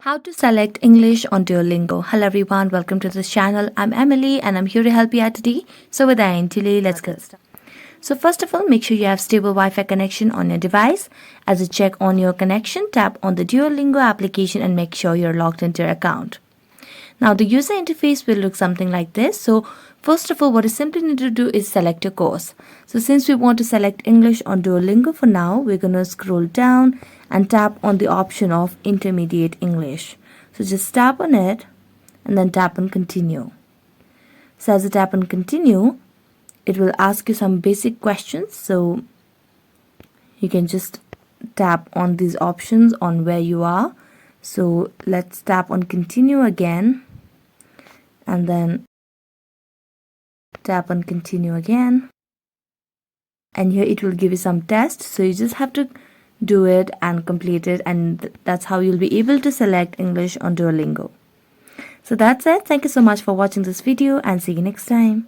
How to select English on Duolingo. Hello everyone, welcome to this channel. I'm Emily and I'm here to help you out today. So without any delay, let's go. So first of all, make sure you have stable Wi-Fi connection on your device. As you check on your connection, tap on the Duolingo application and make sure you're logged into your account. Now the user interface will look something like this. So first of all, what you simply need to do is select your course. So since we want to select English on Duolingo for now, we're going to scroll down and tap on the option of Intermediate English. So just tap on it and then tap on Continue. So as you tap on Continue, it will ask you some basic questions. So you can just tap on these options on where you are. So let's tap on Continue again and then tap on Continue again, and here it will give you some tests, so you just have to do it and complete it, and that's how you'll be able to select English on Duolingo. So that's it. Thank you so much for watching this video and see you next time.